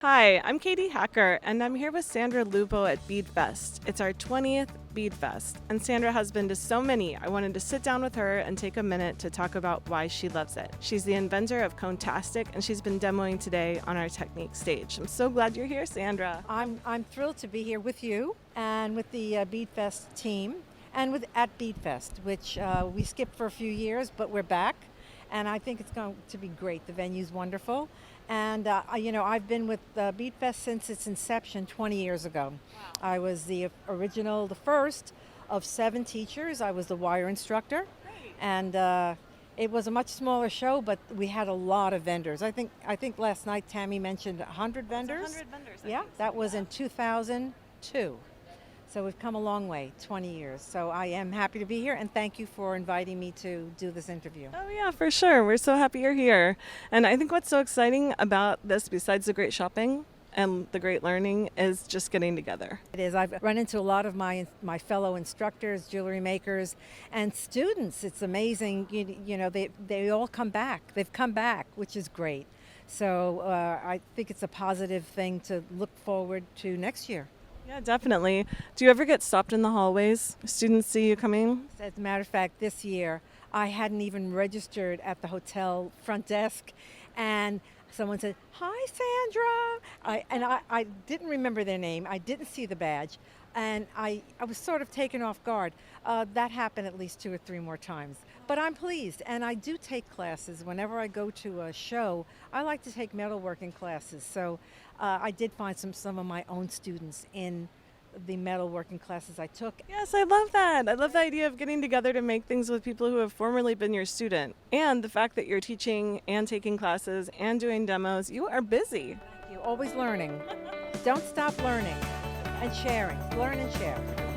Hi, I'm Katie Hacker, and I'm here with Sandra Lupo at Bead Fest. It's our 20th Bead Fest, and Sandra has been to so many. I wanted to sit down with her and take a minute to talk about why she loves it. She's the inventor of Conetastic, and she's been demoing today on our Technique stage. I'm so glad you're here, Sandra. I'm thrilled to be here with you and with the Bead Fest team and at Bead Fest, which we skipped for a few years, but we're back. And I think it's going to be great. The venue's wonderful. And, I've been with Bead Fest since its inception 20 years ago. Wow. I was the first of 7 teachers. I was the wire instructor. Great. And it was a much smaller show, but we had a lot of vendors. I think last night Tammy mentioned 100 vendors. 100 vendors. Yeah, that was in 2002. So we've come a long way, 20 years. So I am happy to be here, and thank you for inviting me to do this interview. Oh yeah, for sure. We're so happy you're here. And I think what's so exciting about this, besides the great shopping and the great learning, is just getting together. It is. I've run into a lot of my fellow instructors, jewelry makers, and students. It's amazing. They all come back. They've come back, which is great. So I think it's a positive thing to look forward to next year. Yeah, definitely. Do you ever get stopped in the hallways? Students see you coming? As a matter of fact, this year I hadn't even registered at the hotel front desk, and someone said, "Hi, Sandra," I didn't remember their name. I didn't see the badge, and I was sort of taken off guard. That happened at least 2 or 3 more times. But I'm pleased, and I do take classes. Whenever I go to a show, I like to take metalworking classes. So I did find some of my own students in the metalworking classes I took. Yes, I love that. I love the idea of getting together to make things with people who have formerly been your student. And the fact that you're teaching and taking classes and doing demos, you are busy. You're always learning. Don't stop learning and sharing. Learn and share.